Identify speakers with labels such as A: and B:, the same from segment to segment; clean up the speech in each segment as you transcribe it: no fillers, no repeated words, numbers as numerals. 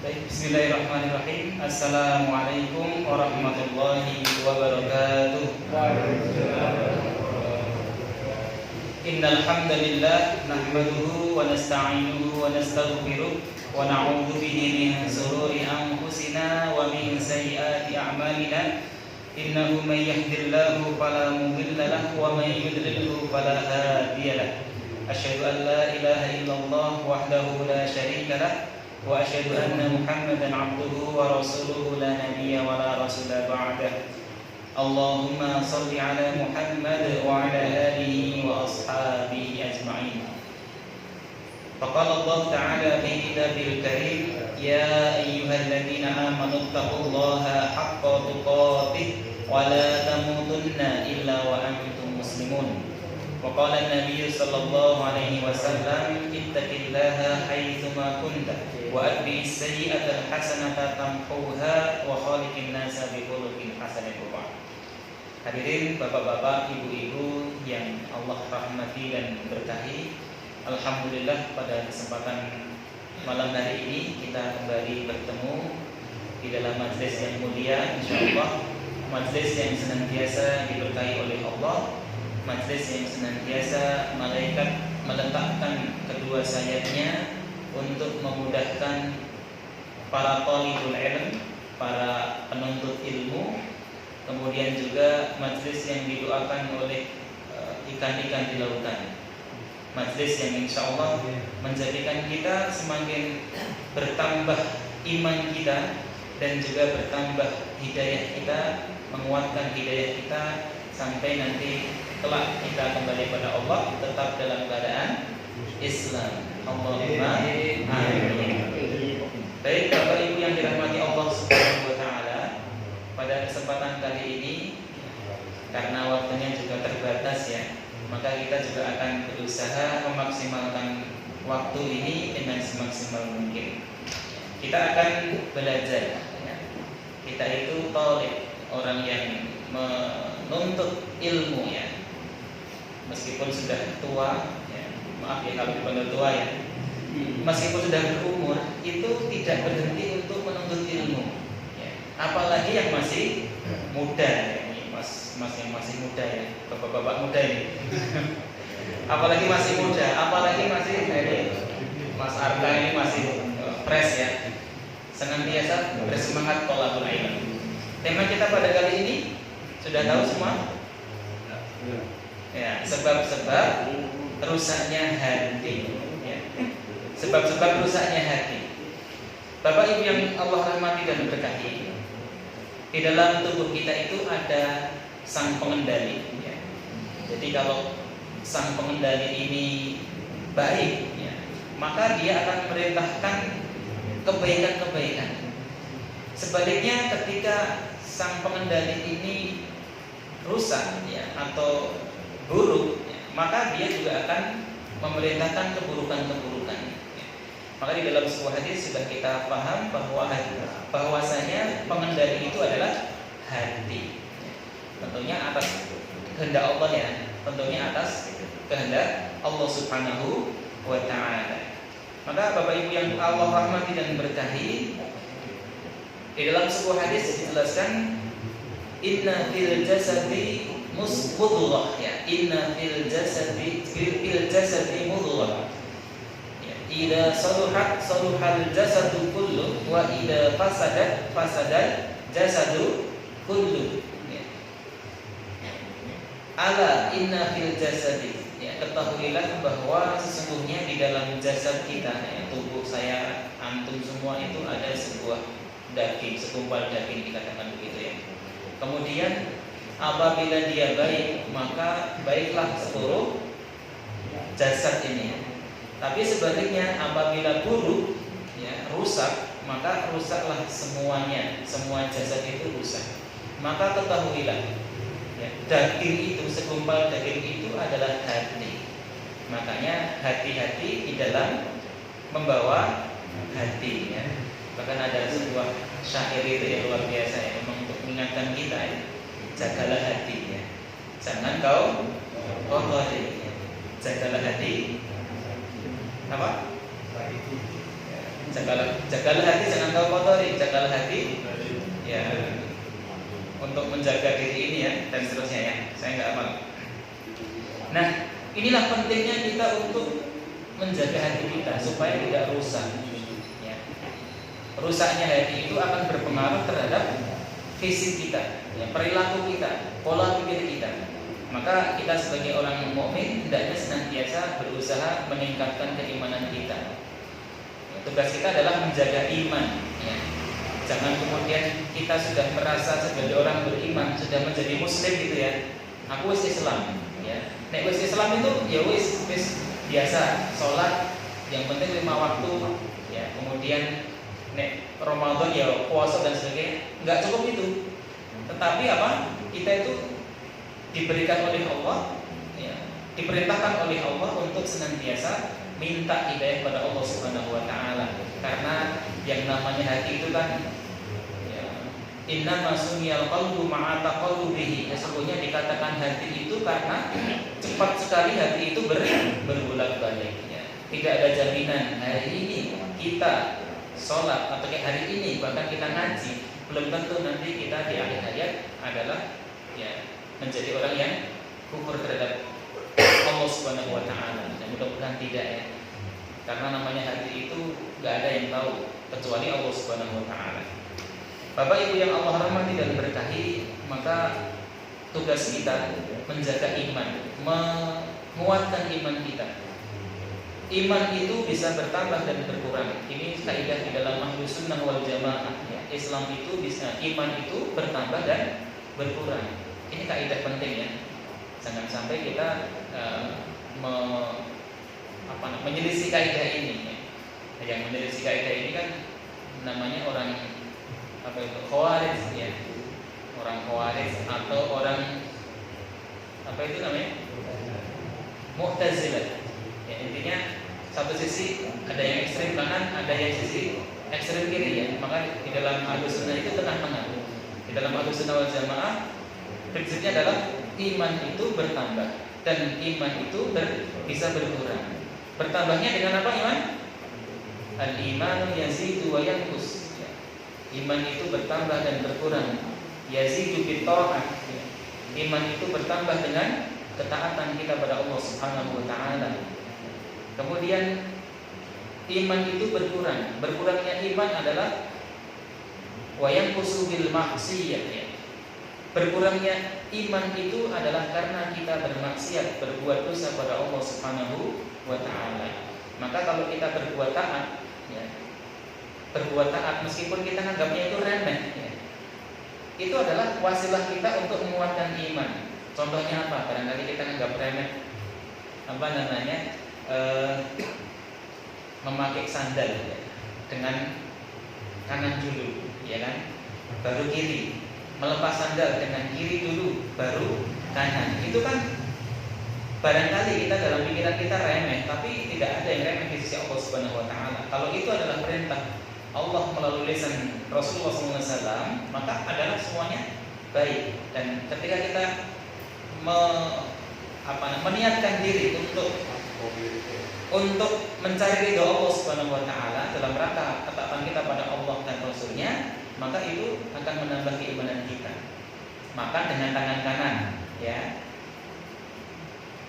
A: Bismillahirrahmanirrahim. Assalamualaikum warahmatullahi wabarakatuh. Innal hamdalillah nahmaduhu wa nasta'inuhu wa nastaghfiruh wa na'udzu bihi min shururi anfusina wa min sayyiati a'malina. Innahu may yahdihillahu fala mudilla lahu wa may yudlilhu fala hadiya lahu. Asyhadu an la ilaha illallah wahdahu la syarika lahu wa asyhadu anna Muhammadan 'abduhu wa rasuluhu la nabiyya wa la rasula ba'dah. Allahumma shalli 'ala Muhammad wa 'ala alihi wa ashabihi ajma'in. Faqala Allah ta'ala fi kitabil karim, ya ayyuhalladzina amanu taqullaha haqqa tuqatih wa la tamutunna illa wa antum muslimun. Wa qala an-nabiy sallallahu alaihi wasallam, ittaqillaha haitsuma kunta wa atbi'is sayyi'ata al-hasanata tamhuha wa khaliqin nasa bi khuluqin hasanin. Hadirin bapak-bapak, ibu-ibu yang Allah rahmati dan berkahi, alhamdulillah pada kesempatan malam hari ini kita kembali bertemu di dalam majlis yang mulia, insyaallah majlis yang senantiasa diberkahi oleh Allah, majlis yang senantiasa malaikat meletakkan kedua sayapnya untuk memudahkan para talibul ilm, para penuntut ilmu, kemudian juga majlis yang didoakan oleh ikan-ikan di lautan, majlis yang insya Allah menjadikan kita semakin bertambah iman kita dan juga bertambah hidayah kita, menguatkan hidayah kita sampai nanti kelak kita kembali pada Allah tetap dalam keadaan Islam. Allahumma amin. Baik Bapak Ibu yang dirahmati Allah Subhanahu wa taala, pada kesempatan kali ini karena waktunya juga terbatas ya, maka kita juga akan berusaha memaksimalkan waktu ini dengan semaksimal mungkin. Kita akan belajar ya. Kita itu talib, orang yang menuntut ilmu ya. Meskipun sudah tua ya, maaf ya kalau dipanggil tua ya, meskipun sudah berumur, itu tidak berhenti untuk menuntut ilmu ya. Apalagi yang masih muda ya. Mas yang masih muda ya, bapak-bapak muda ini apalagi masih muda, apalagi masih Mas Arta ini masih fresh ya, senantiasa bersemangat thalabul ilm. Tema kita pada kali ini sudah tahu semua ya, sebab-sebab rusaknya hati ya. Sebab-sebab rusaknya hati. Bapak Ibu yang Allah rahmati dan berkahi, di dalam tubuh kita itu ada sang pengendali ya. Jadi kalau sang pengendali ini baik ya, maka dia akan memerintahkan kebaikan-kebaikan. Sebaliknya ketika sang pengendali ini rusak ya, atau buruk ya, maka dia juga akan memerintahkan keburukan-keburukan ya. Maka di dalam sebuah hadis sudah kita paham bahwasanya pengendali itu adalah hati. Tentunya atas kehendak Allah ya, tentunya atas kehendak Allah Subhanahu wa taala. Maka Bapak Ibu yang Allah rahmati dan berkahi, di dalam sebuah hadis dijelaskan, inna fil jasadi mudghah ya, inna fil jasadi mudghah. Ida saluhat saluhal jasadu kullu wa ida fasadat fasadal jasadu kullu ya. Ala inna fil jasadi ya, ketahuilah bahwa sesungguhnya di dalam jasad kita ya, tubuh saya, antum semua itu ada sebuah daging, segumpal daging dikatakan begitu ya. Kemudian apabila dia baik, maka baiklah seluruh jasad ini ya. Tapi sebaliknya apabila buruk ya, rusak, maka rusaklah semuanya, semua jasad itu rusak. Maka ketahuilah ya, daging itu, segumpal daging itu adalah hati. Makanya hati-hati di dalam membawa hati ya. Bahkan ada sebuah syair itu yang luar biasa ya, memang untuk mengingatkan kita ya, jagalah hati ya. Jangan kau kotori ya. Jagalah hati apa? Jagalah hati, jangan kau kotori. Jagalah hati, ya, untuk menjaga diri ini ya, dan seterusnya ya. Saya nggak hafal. Nah, inilah pentingnya kita untuk menjaga hati kita supaya tidak rusak. Ya. Rusaknya hati itu akan berpengaruh terhadap fisik kita, ya, perilaku kita, pola pikir kita. Maka kita sebagai orang mukmin hendaknya senantiasa berusaha meningkatkan keimanan kita. Ya, tugas kita adalah menjaga iman. Ya. Jangan kemudian kita sudah merasa sebagai orang beriman, sudah menjadi muslim gitu ya. Aku wis Islam. Ya. Nek wis Islam itu ya wis biasa, sholat yang penting 5 waktu. Ya. Kemudian nek Ramadan ya puasa dan sebagainya. Enggak cukup itu. Tetapi apa? Kita itu diberikan oleh Allah, ya, diperintahkan oleh Allah untuk senantiasa minta hidayah pada Allah Subhanahu wa taala. Karena yang namanya hati itu kan, ya, inna masumiyal qalbu ma'a taqallubihi. Sesungguhnya dikatakan hati itu karena cepat sekali hati itu berbolak-balik. Ya. Tidak ada jaminan hari ini kita sholat atau kayak hari ini bahkan kita ngaji, belum tentu nanti kita di akhir hayat adalah ya menjadi orang yang kufur terhadap Allah Subhanahu wa taala. Dan mudah-mudahan tidak ya. Karena namanya hati itu enggak ada yang tahu kecuali Allah Subhanahu wa taala. Bapak Ibu yang Allah rahmati dan berkahi, maka tugas kita menjaga iman, menguatkan iman kita. Iman itu bisa bertambah dan berkurang. Ini kaidah di dalam Ahlus Sunnah wal Jamaah ya. Islam itu bisa, iman itu bertambah dan berkurang. Ini kaidah penting ya. Jangan sampai kita menyelisih kaidah ini. Ya. Yang menyelisih kaidah ini kan namanya orang Khawarij ya. Orang Khawarij atau orang apa itu namanya? Mu'tazilah. Ya, intinya satu sisi ada yang ekstrem kanan, ada yang sisi ekstrem kiri ya. Maka di dalam Ahlus Sunnah itu tengah-tengah. Di dalam Ahlus Sunnah wal Jamaah prinsipnya adalah iman itu bertambah dan iman itu bisa berkurang. Bertambahnya dengan apa iman? Al-imanu yazidu wa yanqus. Ya. Iman itu bertambah dan berkurang. Yazidu bitta'ah. Ya. Iman itu bertambah dengan ketaatan kita pada Allah Subhanahu wa taala. Kemudian iman itu berkurang. Berkurangnya iman adalah wa yanqusu bil maksiyah ya. Berkurangnya iman itu adalah karena kita bermaksiat, berbuat dosa pada Allah Subhanahu wa taala. Maka kalau kita berbuat taat ya, berbuat taat meskipun kita anggapnya itu remeh ya, itu adalah wasilah kita untuk menguatkan iman. Contohnya apa? Barangkali kita anggap remeh apa namanya? Memakai sandal ya, dengan kanan dulu ya kan, baru kiri. Melepas sandal dengan kiri dulu baru kanan. Itu kan barangkali kita dalam pikiran kita remeh, tapi tidak ada yang remeh di sisi Allah Subhanahu wa taala. Kalau itu adalah perintah Allah melalui lisan Rasulullah SAW, maka adalah semuanya baik. Dan ketika kita meniatkan diri untuk mencari ridho Allah Subhanahu wa taala dalam rangka ketaatan kita pada Allah dan Rasulnya, maka itu akan menambah keimanan kita. Maka dengan tangan kanan ya,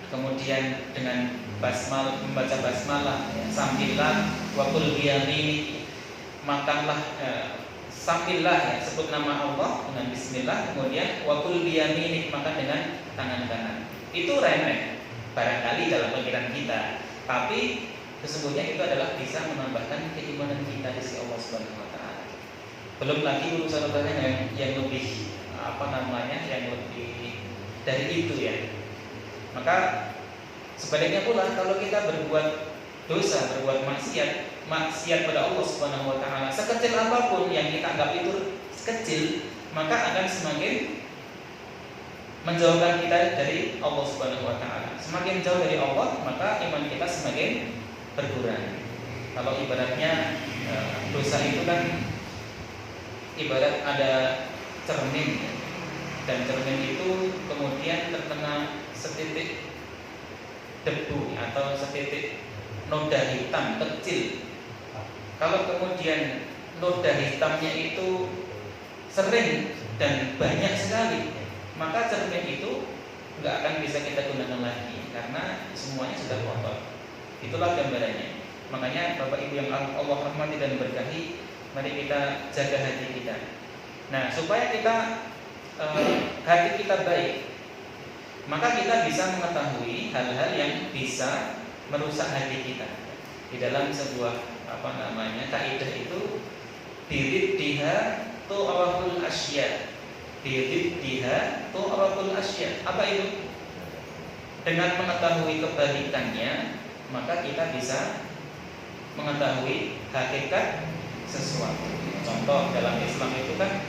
A: kemudian dengan membaca basmalah ya, sambillah wa qul biyamini, makanlah sambillah ya, sebut nama Allah dengan bismillah, kemudian wa qul biyamini, makan dengan tangan kanan. Itu remeh barangkali dalam pikiran kita, tapi sesungguhnya itu adalah bisa menambahkan keimanan kita di sisi Allah Subhanahu wa taala. Belum lagi urusan-urusan yang lebih yang lebih dari itu ya. Maka sebaliknya pula kalau kita berbuat dosa, berbuat maksiat pada Allah Subhanahu wa taala, sekecil apapun yang kita anggap itu kecil, maka akan semakin menjauhkan kita dari Allah Subhanahu wa taala. Semakin jauh dari Allah, maka iman kita semakin berkurang. Kalau ibaratnya dosa itu kan ibarat ada cermin, dan cermin itu kemudian terkena setitik debu atau setitik noda hitam kecil, Kalau kemudian noda hitamnya itu sering dan banyak sekali, maka cermin itu nggak akan bisa kita gunakan lagi karena semuanya sudah kotor. Itulah gambarannya. Makanya Bapak Ibu yang Allah rahmati dan berkahi, mari kita jaga hati kita. Nah, supaya kita hati kita baik, maka kita bisa mengetahui hal-hal yang bisa merusak hati kita. Di dalam sebuah kaidah itu, biriddiha tu'raful asya. Biriddiha tu'raful asya. Apa itu? Dengan mengetahui kebalikannya, maka kita bisa mengetahui hakikat sesuatu. Contoh dalam Islam itu kan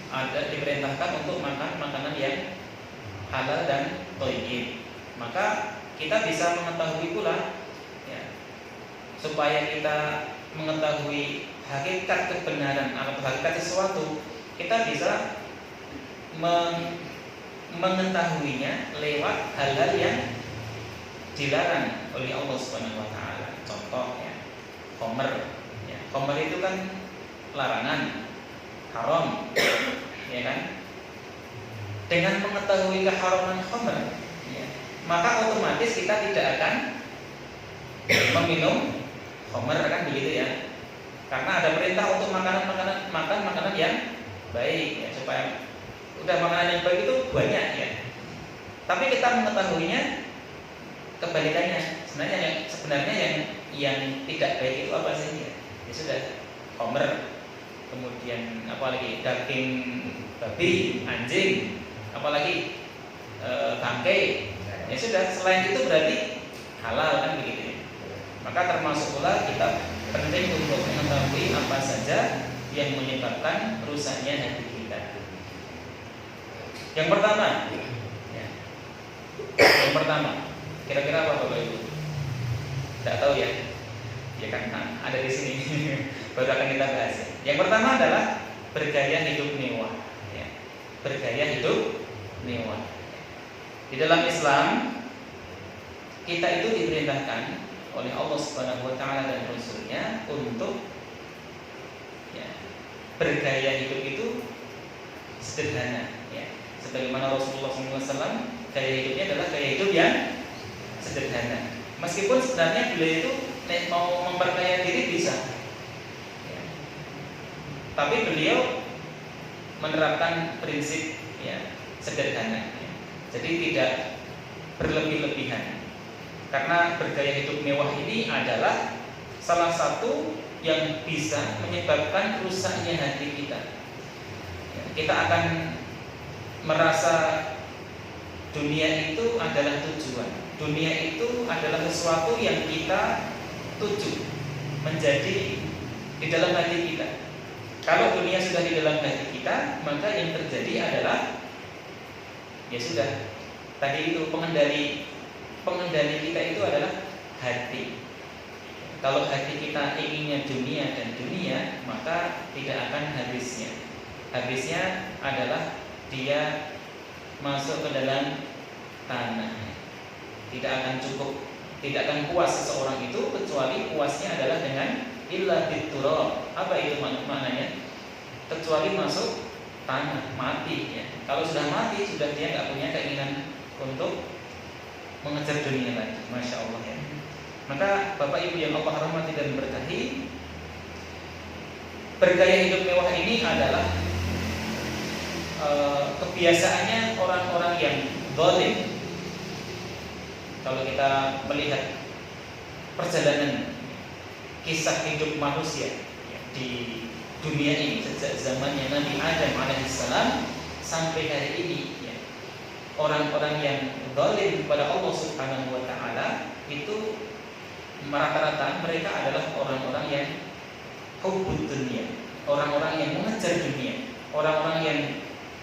A: ada diperintahkan untuk makan makanan yang halal dan thayyib. Maka kita bisa mengetahui pula ya, supaya kita mengetahui hakikat kebenaran atau hakikat sesuatu, kita bisa mengetahuinya lewat hal-hal yang dilarang oleh Allah Subhanahu wa taala. Contoh ya, khamr. Ya, khamr itu kan larangan, haram, ya kan? Dengan mengetahui keharaman khamr, ya, maka otomatis kita tidak akan meminum khamr, kan begitu ya? Karena ada perintah untuk makan makanan yang baik, ya, supaya udah makanan yang baik itu banyak ya. Tapi kita mengetahuinya kebalikannya. Sebenarnya yang tidak baik itu apa sih? Ya sudah, khamr, kemudian apalagi daging babi, anjing, apalagi bangkai. Ya sudah, selain itu berarti halal, kan begitu ya. Maka termasuk pula kita penting untuk mengetahui apa saja yang menyebabkan rusaknya hati kita. Yang pertama, ya. Yang pertama, kira-kira apa Bapak Ibu? Tidak tahu ya? Ya kan ada di sini. Baru akan kita bahas. Yang pertama adalah bergaya hidup mewah. Ya. Bergaya hidup mewah. Di dalam Islam kita itu diperintahkan oleh Allah Subhanahu wa taala dan Rasul-Nya untuk ya, bergaya hidup itu sederhana ya. Sebagaimana Rasulullah SAW gaya hidupnya adalah gaya hidup yang sederhana. Meskipun sebenarnya beliau itu mau memperkaya diri bisa ya. Tapi beliau menerapkan prinsip ya, sederhana ya. Jadi tidak berlebih-lebihan. Karena bergaya hidup mewah ini adalah salah satu yang bisa menyebabkan rusaknya hati kita. Kita akan merasa dunia itu adalah tujuan. Dunia itu adalah sesuatu yang kita tuju menjadi di dalam hati kita. Kalau dunia sudah di dalam hati kita, maka yang terjadi adalah ya sudah, tadi itu pengendali kita itu adalah hati. Kalau hati kita inginnya dunia dan dunia, maka tidak akan habisnya. Habisnya adalah dia masuk ke dalam tanah. Tidak akan cukup, tidak akan puas seseorang itu kecuali puasnya adalah dengan illa biturab. Apa itu maknanya? Kecuali masuk tanah, mati ya. Kalau sudah mati, sudah dia nggak punya keinginan untuk mengejar dunia lagi. Masya Allah ya. Maka Bapak Ibu yang Allah rahmati dan berkahi, bergaya hidup mewah ini adalah kebiasaannya orang-orang yang zalim. Kalau kita melihat perjalanan kisah hidup manusia di dunia ini sejak zamannya Nabi Adam alaihissalam sampai hari ini ya, orang-orang yang zalim kepada Allah Subhanahu wa taala itu rata-rata mereka adalah orang-orang yang hubbud dunia, orang-orang yang mengejar dunia, orang-orang yang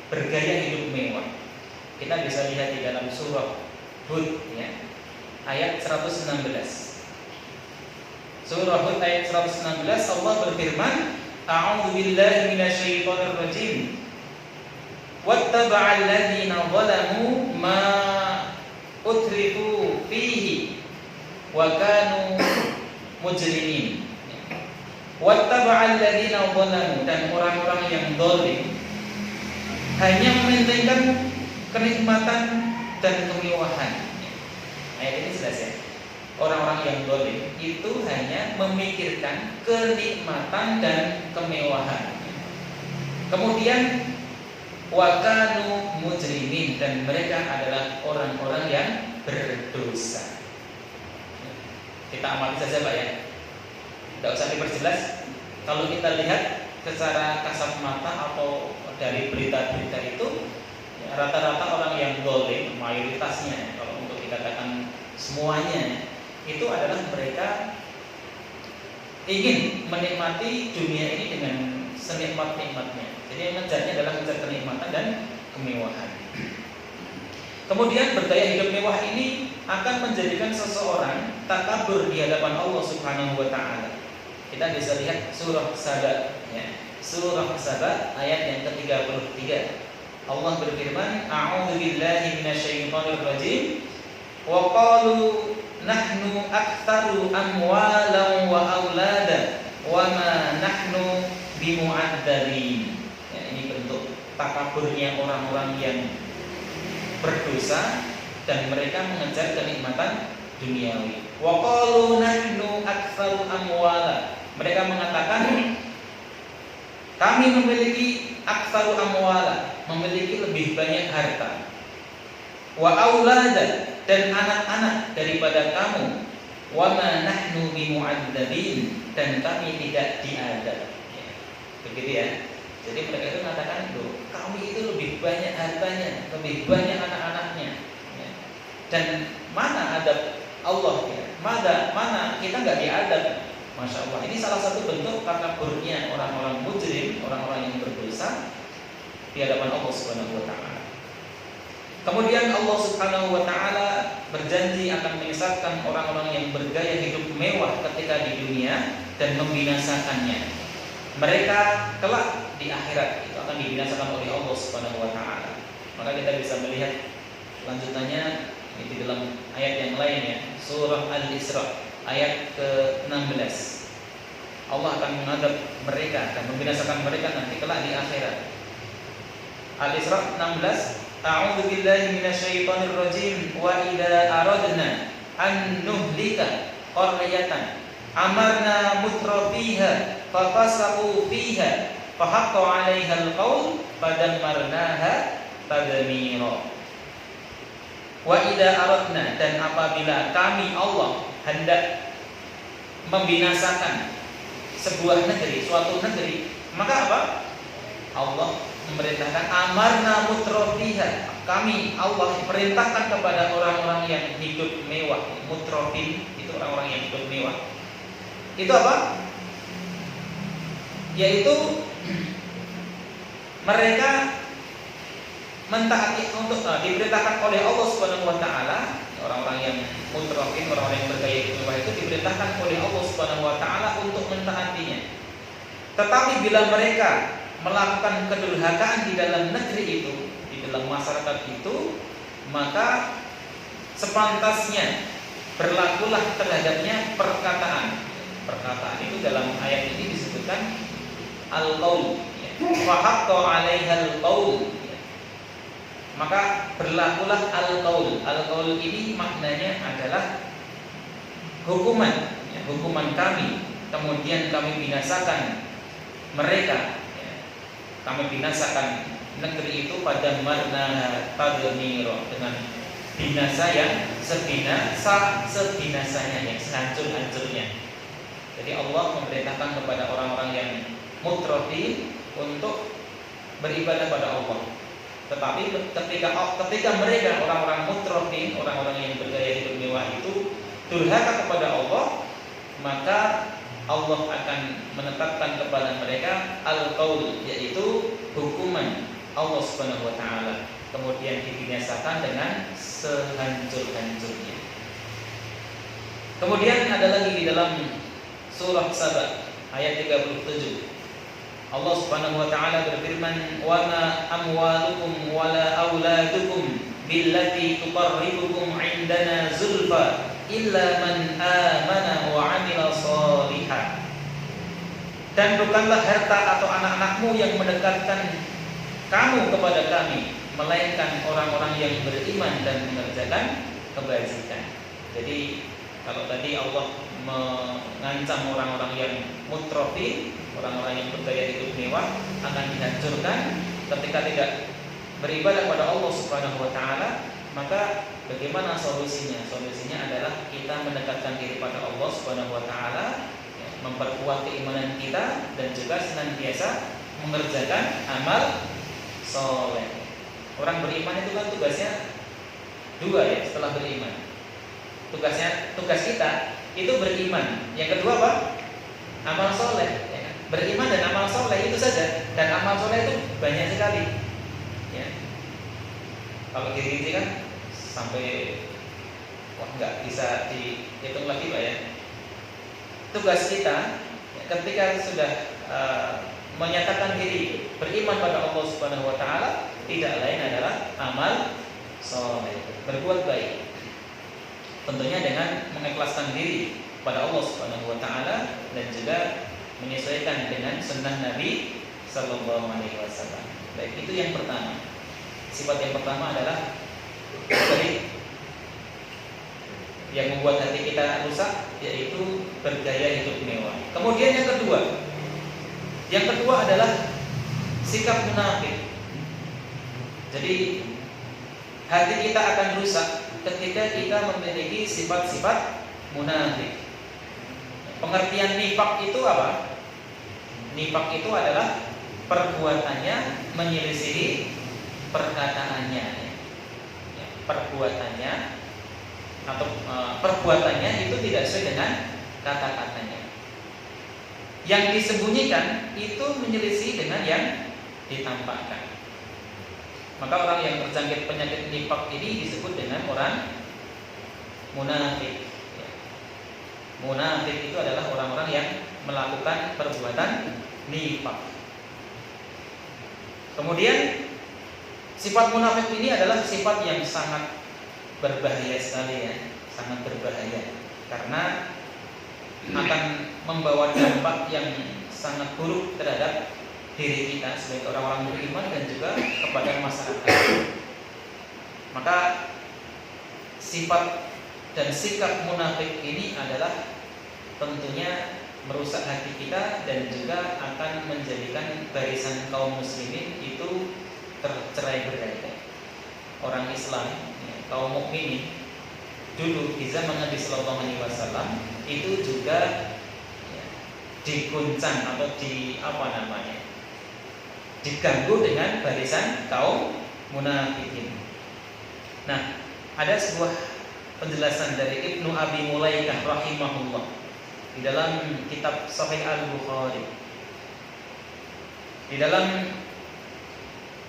A: bergaya hidup mewah. Kita bisa lihat di dalam surah Hud ya, ayat 116. Surah Hud ayat 116, Allah berfirman, A'udzu billahi minasyaitonir rajim. Wattaba'al ladzina zalamu ma utrifu fihi wa kanu mujrimin. Wattaba'al ladzina dhalamu, dan orang-orang yang zalim hanya mementingkan kenikmatan dan kemewahan. Ayat ini jelas ya. Orang-orang yang zalim itu hanya memikirkan kenikmatan dan kemewahan. Kemudian wa kanu mujrimin, dan mereka adalah orang-orang yang berdosa. Kita amati saja Pak ya. Tidak usah diperjelas. Kalau kita lihat secara kasat mata atau dari berita-berita itu, ya, rata-rata orang yang zalim, mayoritasnya, kalau untuk dikatakan semuanya, itu adalah mereka ingin menikmati dunia ini dengan senikmat-nikmatnya. Jadi yang mengejarnya adalah mengejar kenikmatan dan kemewahan. Kemudian bergaya hidup mewah ini akan menjadikan seseorang takabur di hadapan Allah Subhanahu wa taala. Kita bisa lihat surah Saba ya. Surah Saba ayat yang ke-33. Allah berfirman, "A'udzu billahi minasyaitonir rajim. Wa qalu nahnu aktsaru amwalan wa aulada wa ma nahnu bimu'adzabin." Ya, ini bentuk takaburnya orang-orang yang berdosa dan mereka mengejar kenikmatan duniawi. Wa qalu nahnu aktsaru amwala. Mereka mengatakan kami memiliki aktsaru amwala, memiliki lebih banyak harta. Wa aulada, dan anak-anak daripada kamu. Wa ma nahnu bimu'adzabin, dan kami tidak diadab. Ya, begitu ya. Jadi mereka itu mengatakan, loh, kami itu lebih banyak hartanya, lebih banyak anak-anaknya, ya. Dan mana adab Allah ya? Mana kita nggak diadab? Masya Allah. Ini salah satu bentuk takaburnya orang-orang mujrim, orang-orang yang berdosa di hadapan Allah Subhanahu wa taala. Kemudian Allah Subhanahu wa taala berjanji akan menyesatkan orang-orang yang bergaya hidup mewah ketika di dunia dan membinasakannya. Mereka kelak di akhirat itu akan dibinasakan oleh Allah Subhanahu wa taala. Maka kita bisa melihat lanjutannya di dalam ayat yang lain ya, surah Al-Isra ayat ke-16. Allah akan mengadab mereka dan membinasakan mereka nanti kelak di akhirat. Al-Isra 16, A'udzu billahi minasyaitonir rajim. Wa idza aradna an nuhlika qaryatan amarna mutrafiha fafasaqu fiha fahaqqa 'alaihal qaul fadammarnaha tadmira. Wa idza aradna, dan apabila kami Allah hendak membinasakan sebuah negeri, suatu negeri, maka apa? Allah memerintahkan amarna mutrafiha. Kami Allah perintahkan kepada orang-orang yang hidup mewah. Mutrafin itu orang-orang yang hidup mewah. Itu apa? Yaitu mereka mentaati untuk diperintahkan oleh Allah Subhanahu wa taala. Orang-orang yang mutrafin, orang-orang yang bergaya hidup mewah itu diperintahkan oleh Allah Subhanahu wa taala untuk mentaatinya. Tetapi bila mereka melakukan kedurhakaan di dalam negeri itu, di dalam masyarakat itu, maka sepantasnya berlakulah terhadapnya perkataan. Perkataan itu dalam ayat ini disebutkan al-qaul, fa haqqa 'alaihal qaul. Maka berlakulah al-qaul. Al-qaul ini maknanya adalah hukuman, ya, hukuman kami. Kemudian kami binasakan mereka, ya. Kami binasakan negeri itu pada marna tadmiro, dengan binasa yang sebinasanya, yang sehancur-hancurnya. Jadi Allah memerintahkan kepada orang-orang yang mutrafin untuk beribadah pada Allah. Tetapi ketika mereka orang-orang mutrafin, orang-orang yang bergaya hidup mewah itu durhaka kepada Allah, maka Allah akan menetapkan kepada mereka al-qaul, yaitu hukuman Allah Subhanahu wa taala, kemudian dibinasakan dengan sehancur-hancurnya. Kemudian ada lagi di dalam surah Saba ayat 37. Allah Subhanahu wa taala berfirman, "Wa ma amwalukum wala auladukum billati tuqarribukum 'indana zulfa illa man amana wa 'amila shalihan." Dan bukanlah harta atau anak-anakmu yang mendekatkan kamu kepada kami, melainkan orang-orang yang beriman dan mengerjakan kebajikan. Jadi kalau tadi Allah mengancam orang-orang yang mutrofin, orang-orang yang bergaya hidup mewah akan dihancurkan ketika tidak beribadah pada Allah Subhanahu wa taala, maka bagaimana solusinya? Solusinya adalah kita mendekatkan diri pada Allah Subhanahu wa taala, memperkuat keimanan kita dan juga senantiasa mengerjakan amal soleh. Orang beriman itu kan tugasnya dua ya setelah beriman. Tugas kita itu beriman. Yang kedua apa? Amal soleh. Ya. Beriman dan amal soleh itu saja. Dan amal soleh itu banyak sekali. Ya. Kalau diri kan sampai nggak bisa dihitung lagi Pak ya. Tugas kita ketika sudah menyatakan diri beriman pada Allah Subhanahu wa taala tidak lain adalah amal soleh, berbuat baik. Tentunya dengan mengikhlaskan diri pada Allah Subhanahu wa taala dan juga menyesuaikan dengan sunnah Nabi sallallahu alaihi wasallam. Baik, itu yang pertama. Sifat yang pertama adalah tadi yang membuat hati kita rusak, yaitu bergaya hidup mewah. Kemudian yang kedua adalah sikap munafik. Jadi hati kita akan rusak ketika kita memiliki sifat-sifat munafik. Pengertian nifak itu apa? Nifak itu adalah perbuatannya menyelisihi perkataannya. Perbuatannya atau perbuatannya itu tidak sesuai dengan kata-katanya. Yang disembunyikan itu menyelisih dengan yang ditampakkan. Maka orang yang terjangkit penyakit nifak ini disebut dengan orang munafik. Munafik itu adalah orang-orang yang melakukan perbuatan nifak. Kemudian sifat munafik ini adalah sifat yang sangat berbahaya sekali ya, sangat berbahaya karena akan membawa dampak yang sangat buruk terhadap diri kita sebagai orang-orang beriman dan juga kepada masyarakat. Maka sifat dan sikap munafik ini adalah tentunya merusak hati kita dan juga akan menjadikan barisan kaum muslimin itu tercerai-berai. Orang Islam, kaum mukminin dulu di zaman Nabi Sallallahu Alaihi Wasallam itu juga diguncang atau diganggu dengan barisan kaum munafikin. Nah, ada sebuah penjelasan dari Ibnu Abi Mulaikah rahimahullah di dalam kitab Sahih Al-Bukhari. Di dalam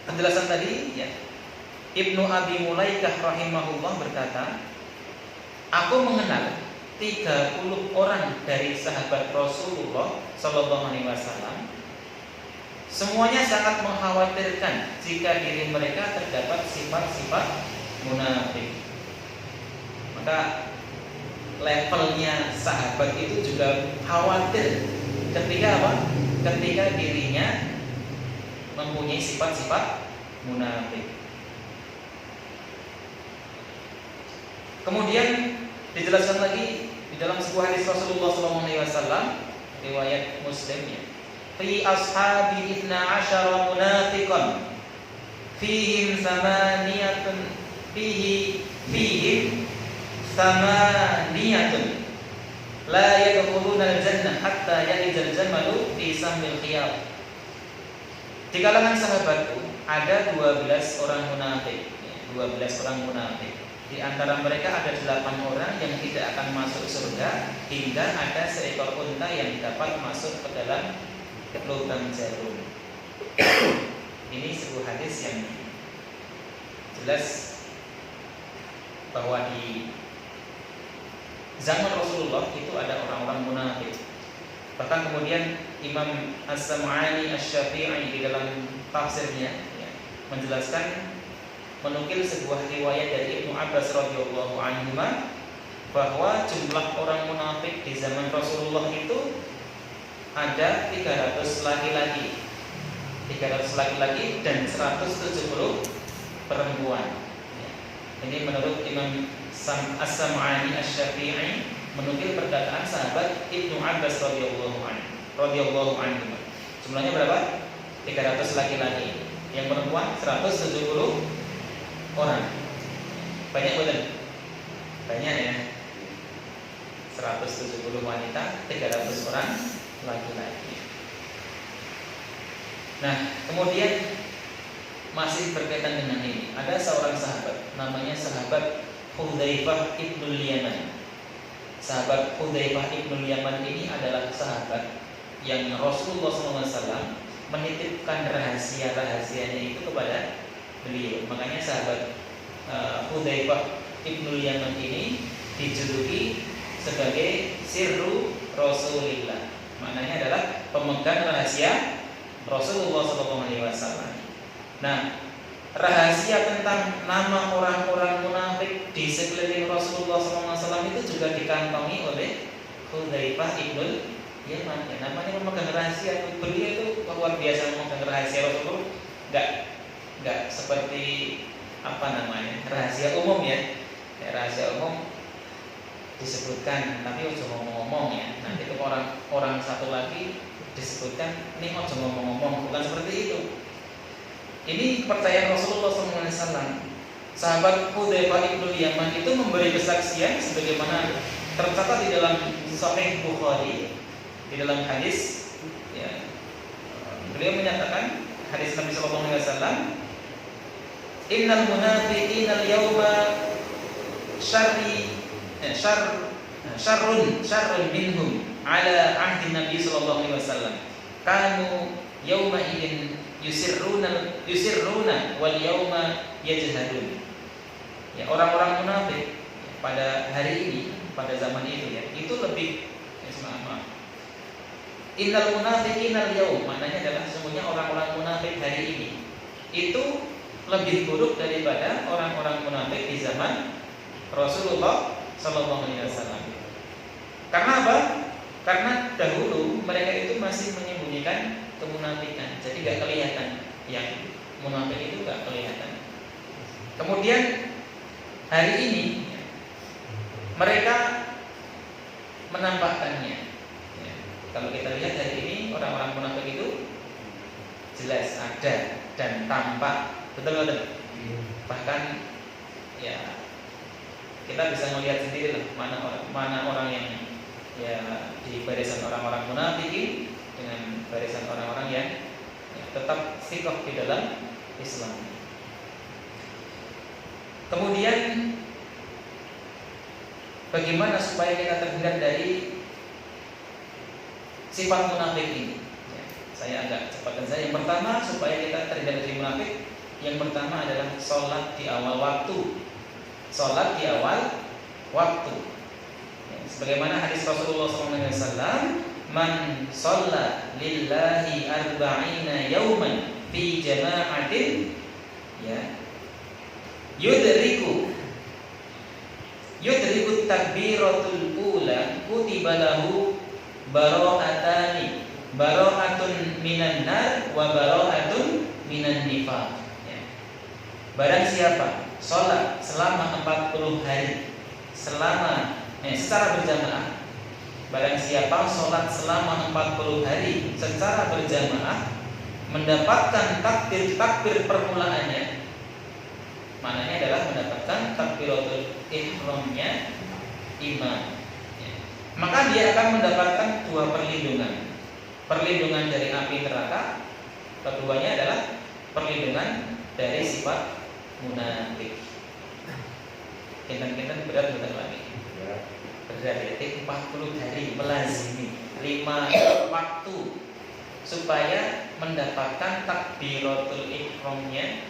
A: penjelasan tadi ya, Ibnu Abi Mulaikah rahimahullah berkata, aku mengenal 30 orang dari sahabat Rasulullah Sallallahu Alaihi Wasallam. Semuanya sangat mengkhawatirkan jika diri mereka terdapat sifat-sifat munafik. Maka levelnya sahabat itu juga khawatir ketika apa? Ketika dirinya mempunyai sifat-sifat munafik. Kemudian dijelaskan lagi di dalam sebuah hadis Rasulullah SAW, riwayat Muslim ya. Fi ashabi 12 munafiqan fihim samaniyatun la yadkhuluna al-jannah hatta yalija al-jamalu fi samil khiyar. Di kalangan sahabatku ada 12 orang munafik, 12 orang munafik. Di antara mereka ada 8 orang yang tidak akan masuk surga hingga ada seekor unta yang dapat masuk ke dalam lubang jarum. Ini sebuah hadis yang jelas bahwa di zaman Rasulullah itu ada orang-orang munafik. Bahkan kemudian Imam As-Sam'ani Asy-Syafi'i di dalam tafsirnya ya, menjelaskan, menukil sebuah riwayat dari Ibnu Abbas radhiyallahu anhu bahwa jumlah orang munafik di zaman Rasulullah itu ada 300 laki-laki. 300 laki-laki dan 170 perempuan. Ya. Ini menurut Imam As-Sam'ani Asy-Syafi'i menukil perkataan sahabat Ibnu Abbas radhiyallahu anhu. Jumlahnya berapa? 300 laki-laki. Yang perempuan 170 orang. Banyak betul? Banyak ya. 170 wanita, 300 orang laki-laki. Nah, kemudian masih berkaitan dengan ini, ada seorang sahabat namanya sahabat Hudzaifah ibnul Yaman. Sahabat Hudzaifah ibnul Yaman ini adalah sahabat yang Rasulullah SAW menitipkan rahasia-rahasianya itu kepada beliau. Makanya sahabat Hudzaifah ibnul Yaman ini dijuluki sebagai sirru Rasulillah. Maknanya adalah pemegang rahasia Rasulullah SAW. Nah, rahasia tentang nama orang-orang munafik di sekeliling Rasulullah SAW itu juga dikantongi oleh Hudzaifah ibnul Yaman. Ya, namanya pemegang rahasia. Beliau itu luar biasa memegang rahasia Rasulullah. Enggak seperti apa namanya rahasia umum ya. Rahasia umum disebutkan, tapi ojo ngomong-ngomong ya. Nanti ke orang satu lagi disebutkan ini ojo ngomong-ngomong, bukan seperti itu. Ini kepercayaan Rasulullah SAW. Sahabat Hudzaifah ibnul Yaman itu memberi kesaksian sebagaimana tercatat di dalam Sahih Bukhari, di dalam hadis ya, beliau menyatakan hadis Nabi SAW, innal munafiqina al-yawma syarrun minhum ala ahdi Nabi sallallahu alaihi wasallam. Kanu yauma idin yusirruna wal yauma yajhadun. Ya, orang-orang munafik pada hari ini, pada zaman itu ya, itu lebih maaf. Innal munafiqina al-yaum, maknanya adalah sesungguhnya orang-orang munafik hari ini itu lebih buruk daripada orang-orang munafik di zaman Rasulullah sallallahu alaihi wasallam. Karena apa? Karena dahulu mereka itu masih menyembunyikan kemunafikan, jadi nggak kelihatan. Yang munafik itu nggak kelihatan. Kemudian hari ini mereka menampakkannya. Ya, kalau kita lihat hari ini orang-orang munafik itu jelas ada dan tampak, betul-betul. Bahkan ya kita bisa melihat sendiri lah mana orang yang ya di barisan orang-orang munafikin dengan barisan orang-orang yang ya, tetap sikoh di dalam Islam. Kemudian bagaimana supaya kita terhindar dari sifat munafik ini? Ya, saya agak cepatkan saja. Yang pertama supaya kita terhindar dari munafik, yang pertama adalah sholat di awal waktu. Sholat di awal waktu. Sebagaimana hadis Rasulullah SAW, man shalla lillahi arba'ina yauman fi jama'atin, ya, yudriku takbiratul ula kutiba lahu bara'atun minan nar wa bara'atun minan nifaq. Ya. Barang siapa sholat selama 40 hari secara berjamaah, barang siapa sholat selama 40 hari secara berjamaah mendapatkan takbir permulaannya, maknanya adalah mendapatkan takbiratul ihramnya imam, ya, maka dia akan mendapatkan dua perlindungan dari api neraka. Keduanya adalah perlindungan dari sifat munafik. Kinten-kinten berat lagi. Berarti 40 hari melazimi 5 waktu supaya mendapatkan takbiratul ihramnya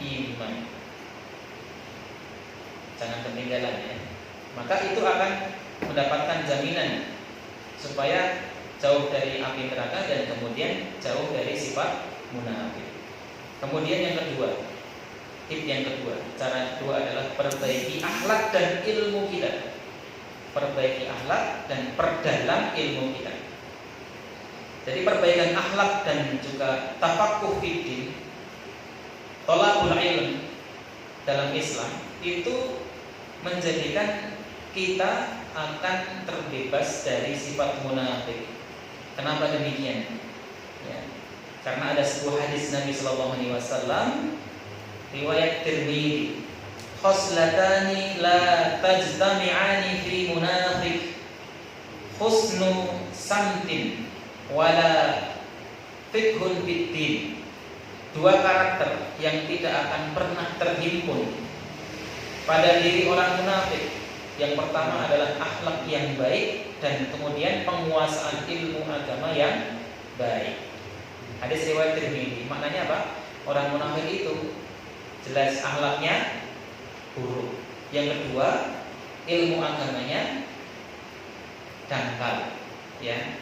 A: imam. Jangan ketinggalan ya. Maka itu akan mendapatkan jaminan supaya jauh dari api neraka dan kemudian jauh dari sifat munafik. Kemudian yang kedua, tip yang kedua, cara kedua adalah perbaiki akhlak dan ilmu kita. Perbaiki akhlak dan perdalam ilmu kita. Jadi perbaikan akhlak dan juga tafaqquh fiddin, thalabul ilm dalam Islam itu menjadikan kita akan terbebas dari sifat munafik. Kenapa demikian? Ya, karena ada sebuah hadis Nabi Sallallahu Alaihi Wasallam riwayat Tirmidzi, khoslatani la tajtami'ani fi munafiq, husnu samtin wala fiqhun fiddin. Dua karakter yang tidak akan pernah terhimpun pada diri orang munafik. Yang pertama adalah akhlak yang baik dan kemudian penguasaan ilmu agama yang baik. Hadis riwayat Tirmidzi. Maknanya apa? Orang munafik itu jelas akhlaknya buruk. Yang kedua, ilmu agamanya dangkal. Ya.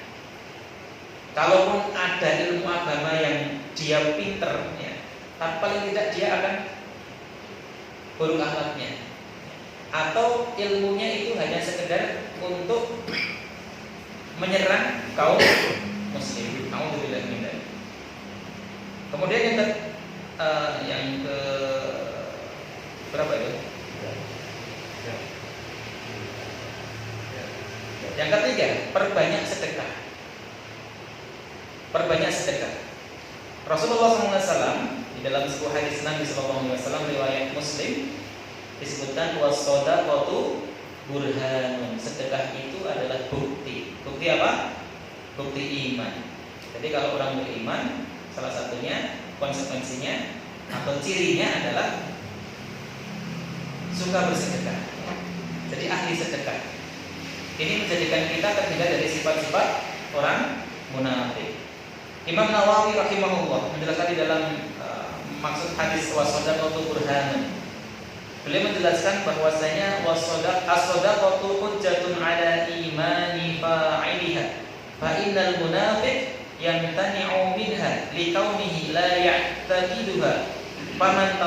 A: Kalaupun ada ilmu agama yang dia pinter, ya, tapi paling tidak dia akan buruk akhlaknya. Atau ilmunya itu hanya sekedar untuk menyerang kaum muslim. Nauzubillah min dzalik. Kemudian yang ke berapa itu? Yang ketiga, perbanyak sedekah. Perbanyak sedekah. Rasulullah SAW di dalam sebuah hadis Nabi SAW riwayat Muslim disebutkan was-shadaqatu burhanun. Sedekah itu adalah bukti. Bukti apa? Bukti iman. Jadi kalau orang beriman, salah satunya konsekuensinya atau cirinya adalah suka bersedekah. Jadi ahli sedekah. Ini menjadikan kita terhindar dari sifat-sifat orang munafik. Imam Nawawi rahimahullah menjelaskan di dalam maksud hadis was-shadaqatu burhanun. Beliau menjelaskan bahwasanya as-shadaqatu hujjatun ala imani fa'iliha fa innal munafiq yamtani'u minha likaunihi la ya'taqiduha faman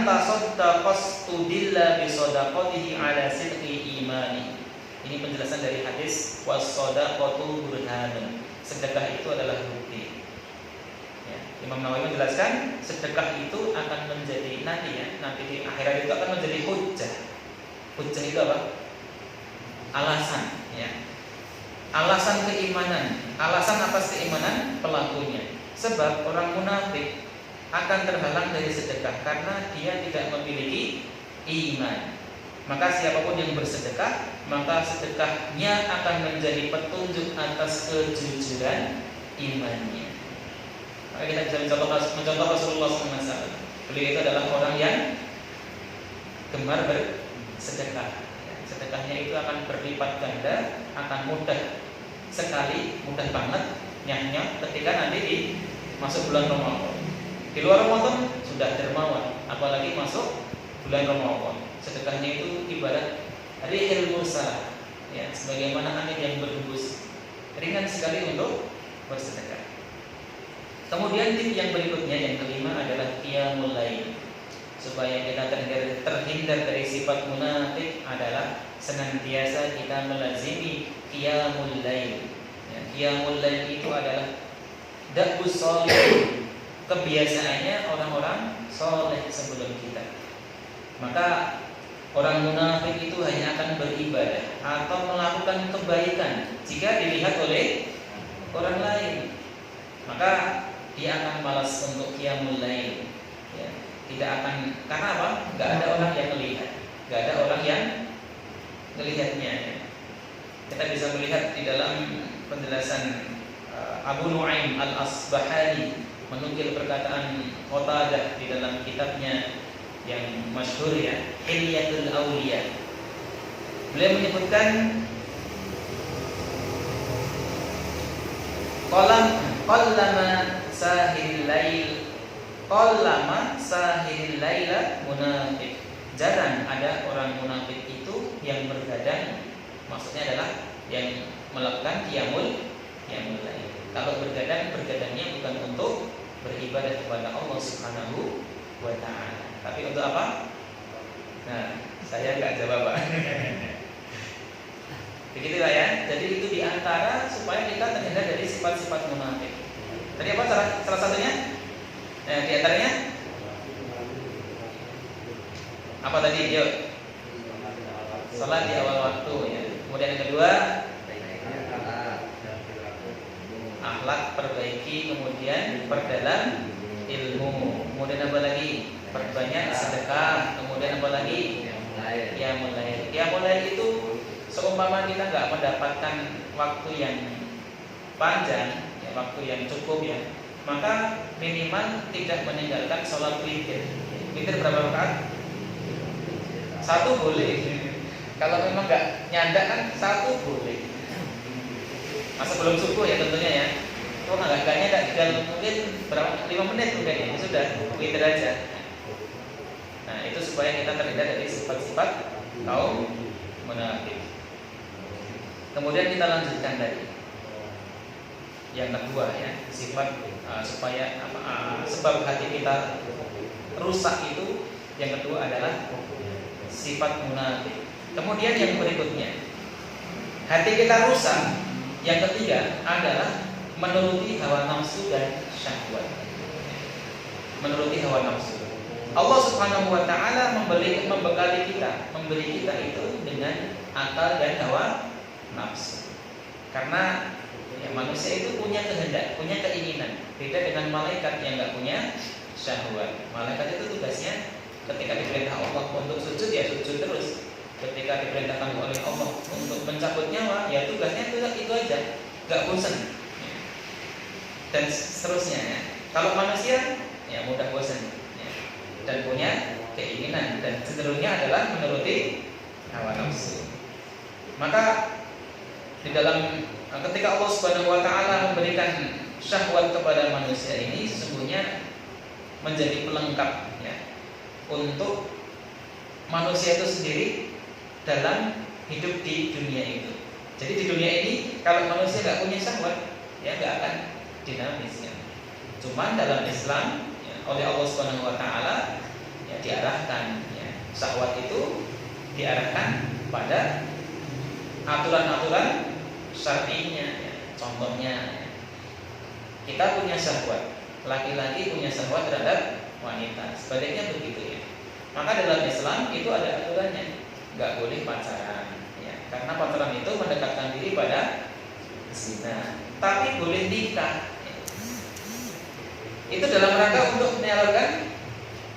A: tasaddaqa studilla bi shadaqatihi ala sidqi imani. Ini penjelasan dari hadis was-shadaqatu burhanun. Sedekah itu adalah bukti. Ya, Imam Nawawi menjelaskan sedekah itu akan menjadi nanti di akhirat itu akan menjadi hujjah. Hujjah itu apa? Alasan, ya. Alasan keimanan, alasan atas keimanan pelakunya. Sebab orang munafik akan terhalang dari sedekah karena dia tidak memiliki iman. Maka siapapun yang bersedekah, maka sedekahnya akan menjadi petunjuk atas kejujuran imannya. Maka kita bisa mencontoh Rasulullah SAW. Beliau itu adalah orang yang gemar bersedekah. Sedekahnya itu akan berlipat ganda, akan mudah sekali, mudah banget nyahnya ketika nanti masuk bulan Ramadan. Di luar Ramadan sudah dermawan, apalagi masuk bulan Ramadan. Sedekahnya itu ibarat rihil mursal, ya, sebagaimana angin yang berhembus, ringan sekali untuk bersedekah. Kemudian tip yang berikutnya, yang kelima adalah qiyamul lail. Supaya kita terhindar dari sifat munafik adalah senantiasa kita melazimi qiyamul lail. Ya, qiyamul lail itu adalah da'bus sholih, kebiasaannya orang-orang soleh sebelum kita. Maka orang munafik itu hanya akan beribadah atau melakukan kebaikan jika dilihat oleh orang lain. Maka dia akan malas untuk qiyamul lail. Ya, tidak akan, karena apa? Gak ada orang yang melihat, gak ada orang yang melihatnya. Kita bisa melihat di dalam penjelasan Abu Nu'aim Al-Asbahani menukil perkataan Qatadah di dalam kitabnya yang masyhur, ya, Hilyatul Awliya. Beliau menyebutkan qallama sahil laila munafik. Jarang ada orang munafik itu yang bergadang, maksudnya adalah yang melakukan qiyamul lail. Kalau bergadangnya bukan untuk beribadah kepada Allah Subhanahu wa ta'ala, tapi untuk apa? Nah, saya enggak jawab, Pak. Begitulah ya. Jadi itu diantara supaya kita terhindar dari sifat-sifat munafik. Tadi apa salah satunya? Di antaranya apa tadi? Yuk. Salat di awal waktu ya. Kemudian yang kedua, akhlak perbaiki, kemudian perdalam ilmu. Kemudian apa lagi? Perbanyak sedekah. Kemudian apa lagi? Qiyamul lail itu seumpama kita nggak mendapatkan waktu yang panjang, ya, waktu yang cukup ya, maka minimal tidak meninggalkan sholat witir. Witir berapa rakaat? 1 boleh. Kalau memang nggak nyandak kan 1 boleh. Masa belum subuh ya tentunya ya. Kalau nggak nyandak tinggal mungkin berapa 5 menit mungkin ya sudah witir aja. Nah itu supaya kita terhindar dari sifat-sifat kaum munafik. Kemudian kita lanjutkan tadi yang kedua ya, sifat supaya sebab hati kita rusak itu yang kedua adalah sifat munafik. Kemudian yang berikutnya, hati kita rusak. Yang ketiga adalah menuruti hawa nafsu dan syahwat. Menuruti hawa nafsu. Allah Subhanahu wa taala memberi kita itu dengan akal dan hawa nafsu. Karena ya, manusia itu punya kehendak, punya keinginan. Beda dengan malaikat yang enggak punya syahwat. Malaikat itu tugasnya ketika diperintah Allah untuk sujud ya sujud terus. Ketika diperintahkan oleh Allah untuk mencabut nyawa, ya tugasnya itu aja, enggak bosan. Dan seterusnya ya. Kalau manusia ya mudah bosan ya. Dan punya keinginan dan cenderungnya adalah menuruti hawa nafsu. Maka di dalam ketika Allah Subhanahu wa taala memberikan syahwat kepada manusia ini sesungguhnya menjadi pelengkap ya untuk manusia itu sendiri dalam hidup di dunia itu. Jadi di dunia ini kalau manusia nggak punya syahwat ya nggak akan dinamis ya. Cuman dalam Islam ya, oleh Allah Subhanahu wa taala ya diarahkan ya syahwat itu diarahkan pada aturan-aturan syar'inya ya. Contohnya ya, kita punya syahwat, laki-laki punya syahwat terhadap wanita, sebaliknya begitu ya. Maka dalam Islam itu ada aturannya, nggak boleh pacaran ya, karena pacaran itu mendekatkan diri pada zina. Tapi boleh nikah ya. Itu dalam rangka untuk menyalurkan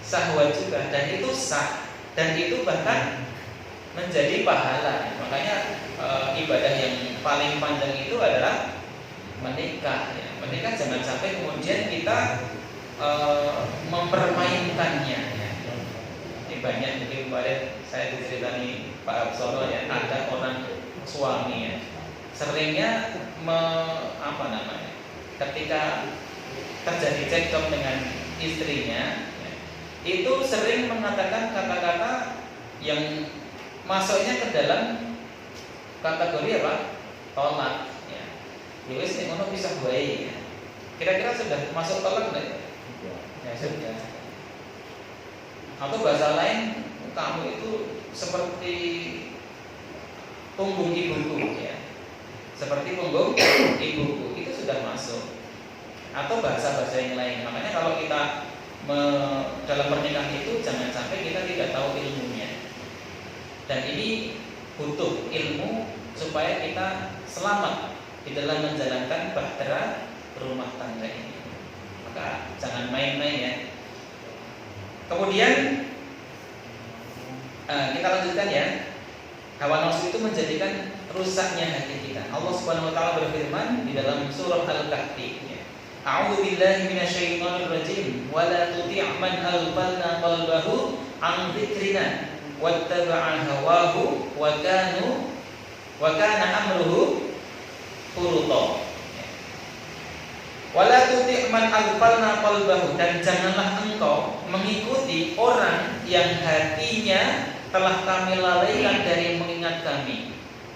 A: syahwat juga, dan itu sah, dan itu bahkan menjadi pahala. Makanya ibadah yang paling panjang itu adalah menikah ya. Menikah jangan sampai kemudian kita mempermainkannya ya. Ini banyak, mungkin kemarin saya diceritani Pak Absono ya, ada orang suami ya seringnya ketika terjadi cekcok dengan istrinya ya, itu sering mengatakan kata-kata yang masuknya ke dalam kategori apa? Tolak ya. Wis ning ngono pisah wae ya. Kira-kira sudah masuk tolak enggak? Ya sudah. Atau bahasa lain, kamu itu seperti punggung ibuku ya. Seperti punggung ibuku, itu sudah masuk. Atau bahasa-bahasa yang lain. Makanya kalau kita dalam pernikahan itu jangan sampai kita tidak tahu ilmunya. Dan ini butuh ilmu supaya kita selamat di dalam menjalankan bahtera rumah tangga ini. Maka jangan main-main ya. Kemudian kita lanjutkan ya. Hawa nafsu itu menjadikan rusaknya hati kita. Allah Subhanahu wa taala berfirman di dalam surah Al-Kahfi ya. A'udzu billahi minasyaitonir rajim wa la tuti' man alqalna qalbahu an dzikrina wattaba'a hawahu wa kana amruhu furuta. Wala tuti' man alqalna qalbahu, dan janganlah engkau mengikuti orang yang hatinya telah kami lalaikan dari mengingat kami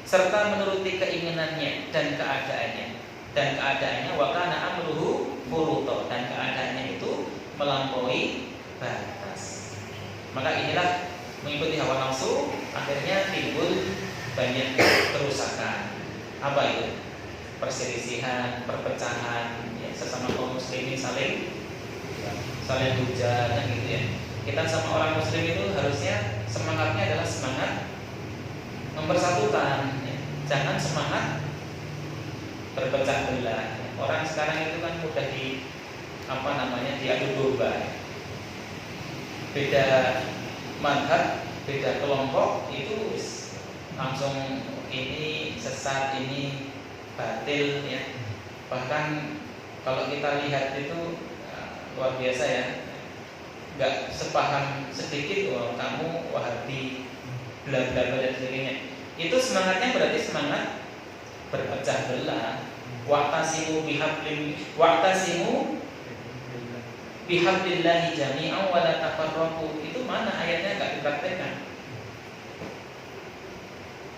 A: serta menuruti keinginannya dan keadaannya wa kana amruhu furuta, dan keadaannya itu melampaui batas. Maka inilah mengikuti hawa nafsu akhirnya timbul banyak kerusakan. Apa itu? Perselisihan, perpecahan, ya, sesama kaum muslimin saling hujat, kan gitu ya. Kita sama orang muslim itu harusnya semangatnya adalah semangat mempersatukan, ya. Jangan semangat berpecah belah. Orang sekarang itu kan mudah diadu domba. Beda madhab, beda kelompok itu langsung ini sesat, ini batil, ya. Bahkan kalau kita lihat itu luar biasa ya, nggak sepaham sedikit, kamu Wahabi, bla bla bla dan sebagainya. Itu semangatnya berarti semangat berpecah belah. Wa'tasimu bihablillahi jami'an wa la tafarraqu. Itu mana ayatnya, nggak dipraktekkan.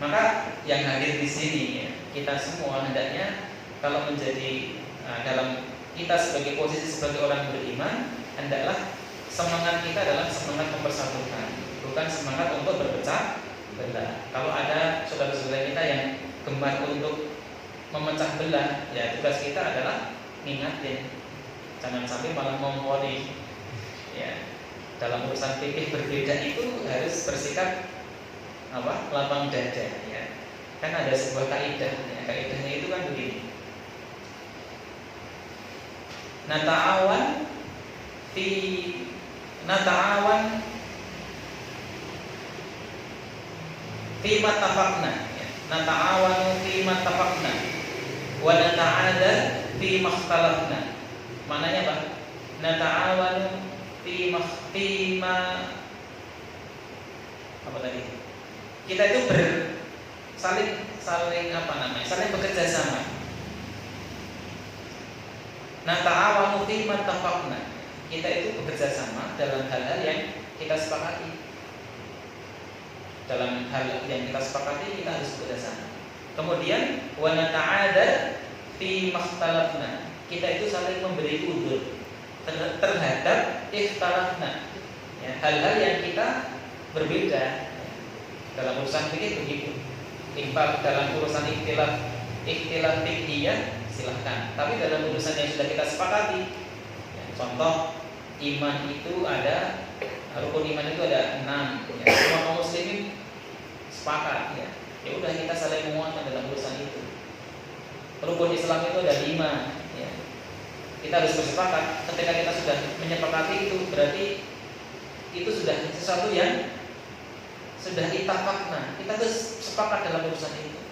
A: Maka yang hadir di sini, ya, kita semua hendaknya kalau menjadi dalam kita sebagai posisi sebagai orang beriman, hendaklah semangat kita adalah semangat mempersatukan, bukan semangat untuk berpecah belah. Kalau ada saudara-saudara kita yang gemar untuk memecah belah, ya tugas kita adalah ngingatin, jangan sampai malah ngompori. Ya, dalam urusan fikih berbeda itu harus bersikap lapang dada, ya. Kan ada sebuah kaidah, ya. Kaidahnya itu kan begini. Nata'awan fi mattafaqna, ya. Nata'awanu fi mattafaqna wa nata'ada fi makhtalafna. Maknanya apa? Nata'awanu apa tadi? Kita itu saling bekerja sama. Nata'awanu fi mattafaqna. Kita itu bekerja sama dalam hal-hal yang kita sepakati. Dalam hal yang kita sepakati kita harus bekerja sama. Kemudian wa nata'ada fi makhtalafna. Kita itu saling memberi udzur terhadap ikhtalafna. Ya, hal-hal yang kita berbeda. Dalam urusan fikih begitu. Dalam urusan ikhtilaf fikhiyah silahkan. Tapi dalam urusan yang sudah kita sepakati, ya, contoh iman itu ada, rukun iman itu ada 6. Ya, semua kaum muslimin sepakat, ya. Ya udah kita saling menguatkan dalam urusan itu. Rukun Islam itu ada 5. Ya. Kita harus bersepakat. Ketika kita sudah menyepakati itu, berarti itu sudah sesuatu yang sudah itafaqna. Kita harus sepakat dalam urusan itu.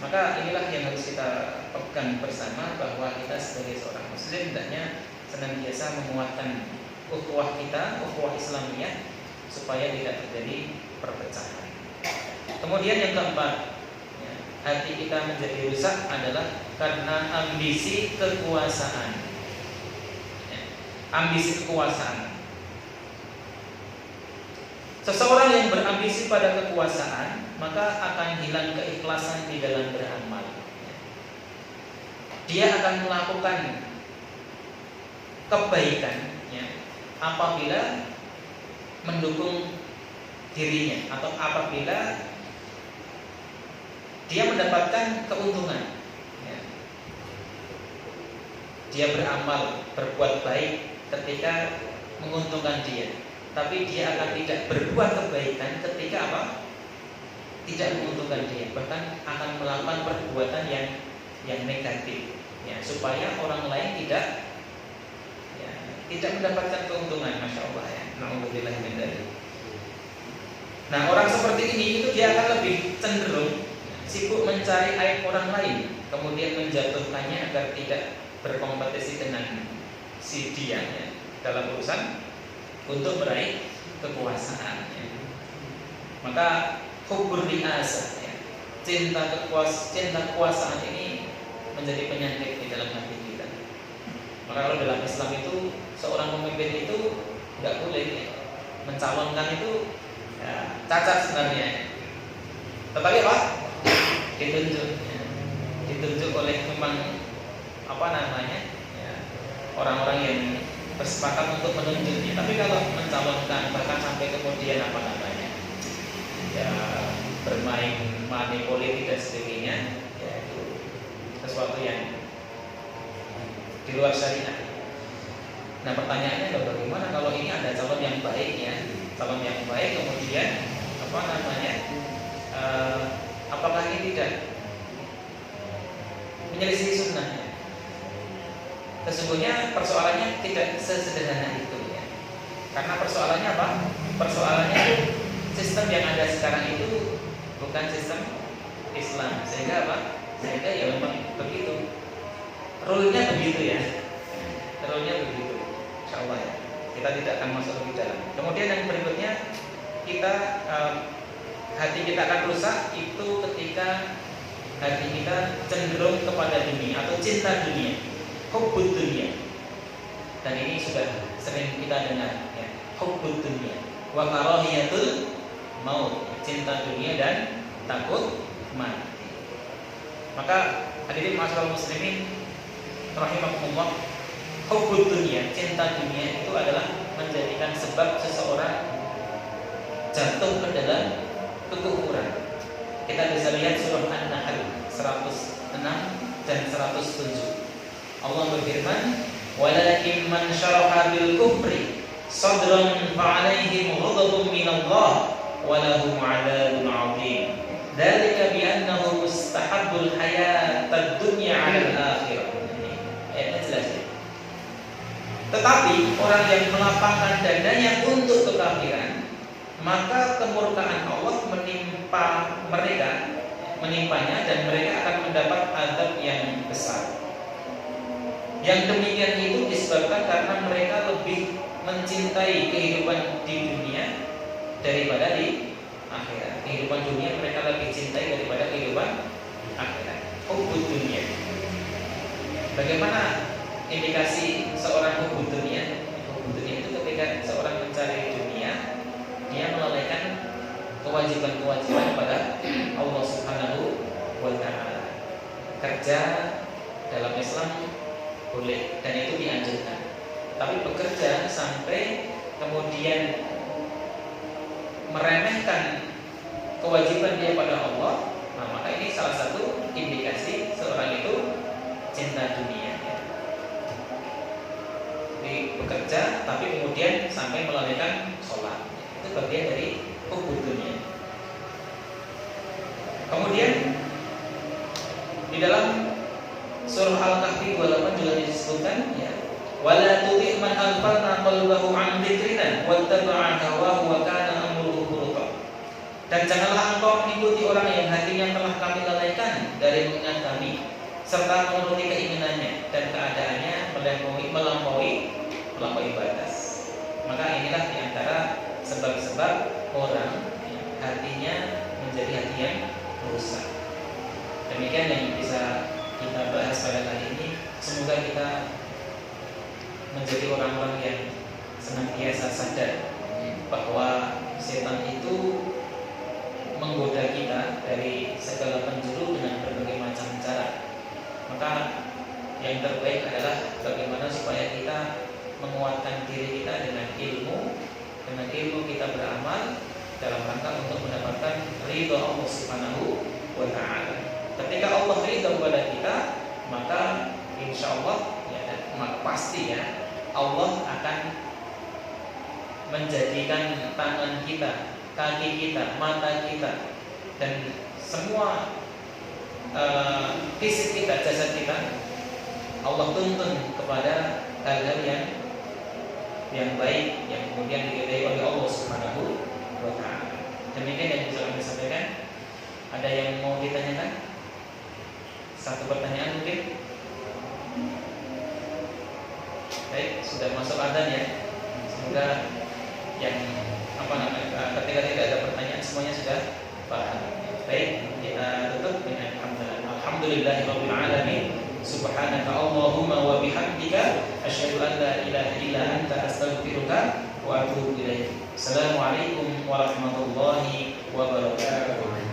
A: Maka inilah yang harus kita pegang bersama, bahwa kita sebagai seorang muslim hendaknya senantiasa menguatkan ukhuwah kita, ukhuwah Islamiyah, supaya tidak terjadi perpecahan. Kemudian yang keempat, ya, hati kita menjadi rusak adalah karena ambisi kekuasaan. Ya, ambisi kekuasaan. Seseorang yang berambisi pada kekuasaan, maka akan hilang keikhlasan di dalam beramal. Dia akan melakukan kebaikan, ya, apabila mendukung dirinya atau apabila dia mendapatkan keuntungan. Ya. Dia beramal, berbuat baik ketika menguntungkan dia. Tapi dia akan tidak berbuat kebaikan ketika apa? Tidak menguntungkan dia, bahkan akan melakukan perbuatan yang negatif, ya, supaya orang lain tidak mendapatkan keuntungan. Masya Allah, ya. Na'udzubillah min dzalik. Nah, orang seperti ini itu dia akan lebih cenderung sibuk mencari aib orang lain, kemudian menjatuhkannya agar tidak berkompetisi dengan si dia, ya, dalam urusan untuk meraih kekuasaan, ya. Maka hubbur ri'asah, ya, cinta kekuasaan ini menjadi penyakit di dalam hati kita. Maka kalau dalam Islam itu seorang pemimpin itu nggak boleh, ya, mencalonkan itu, ya, cacat sebenarnya. Tetapi apa? Ditunjuk, ya. Ditunjuk oleh memang ya, orang-orang yang bersepakat untuk menunjuknya. Tapi kalau mencalonkan bahkan sampai kemudian ya bermain money politik dan sebagainya, ya itu sesuatu yang di luar syariat. Nah pertanyaannya adalah bagaimana kalau ini ada calon yang baik ya, calon yang baik kemudian apakah ini tidak menyelisih sunnah? Sesungguhnya persoalannya tidak sesederhana itu ya. Karena persoalannya apa? Persoalannya sistem yang ada sekarang itu bukan sistem Islam. Sehingga apa? Sehingga ya memang begitu. Rule-nya begitu ya. Rule-nya begitu. Insyaallah ya. Kita tidak akan masuk lebih dalam. Kemudian yang berikutnya hati kita akan rusak itu ketika hati kita cenderung kepada dunia atau cinta dunia, hubbud dunia. Dan ini sudah sering kita dengar ya, hubbud dunia wa karahiyatul maut, cinta dunia dan takut mati. Maka hadirin ma'asyiral muslimin rahimakumullah, hubbud dunia, cinta dunia itu adalah menjadikan sebab seseorang jatuh ke dalam kekufuran. Kita bisa lihat surah An-Nahl 106 dan 107. Allah berfirman, "Walakin man syaraha bil kufri sadran fa'alaihim ghadabun minallah wa lahum 'adzabun 'adzim. Dzalika bi annahu mustahabbul hayatad dunya 'alal akhirah." Ayatnya jelas ya. Tetapi orang yang melapangkan dadanya untuk kekafiran, maka kemurkaan Allah menimpanya dan mereka akan mendapat azab yang besar. Yang demikian itu disebabkan karena mereka lebih mencintai kehidupan di dunia daripada di akhirat. Kehidupan dunia mereka lebih cintai daripada kehidupan akhirat. Hubbud dunia. Bagaimana indikasi seorang hubbud dunia? Hubbud dunia itu ketika seorang mencari dunia, dia melalaikan kewajiban-kewajiban kepada Allah Subhanahu wa ta'ala. Kerja dalam Islam boleh dan itu dianjurkan. Tapi bekerja sampai kemudian meremehkan kewajiban dia pada Allah, nah maka ini salah satu indikasi seorang itu cinta dunia ya. Jadi bekerja tapi kemudian sampai melalaikan sholat, itu bagian dari hubbud dunia. Kemudian di dalam surah Al-Kahfi 28 juga disebutkan ya, wala tuti' man aghfalna qalbahu 'an dzikrina wattaba'a hawahu wa kana amruhu furqa. Dan janganlah engkau mengikuti orang yang hatinya telah kami lalaikan dari mengingat kami serta menuruti keinginannya dan keadaannya melampaui batas. Maka inilah diantara sebab-sebab orang hatinya menjadi hati yang rusak. Demikian yang bisa kita bahas pada kali ini. Semoga kita menjadi orang-orang yang senantiasa sadar bahwa setan itu menggoda kita dari segala penjuru dengan berbagai macam cara. Maka yang terbaik adalah bagaimana supaya kita menguatkan diri kita dengan ilmu kita beramal dalam rangka untuk mendapatkan ridha Allah Subhanahu wa ta'ala. Ketika Allah ridha kepada kita, maka insya Allah ya, pasti ya Allah akan menjadikan tangan kita, kaki kita, mata kita, dan semua fisik kita, jasad kita, Allah tuntun kepada hal-hal yang baik yang kemudian diridai oleh Allah Subhanahu wa ta'ala. Demikian yang bisa kami sampaikan. Ada yang mau ditanyakan? Satu pertanyaan mungkin? Baik, sudah masuk adzan ya. Semoga yang ketika tidak ada pertanyaan semuanya sudah paham. Baik, kita tutup dengan alhamdulillahirabbil alamin. Subhanaka Allahumma wa bihamdika asyhadu an la ilaha illa anta astaghfiruka wa atubu ilaik. Assalamualaikum warahmatullahi wabarakatuh.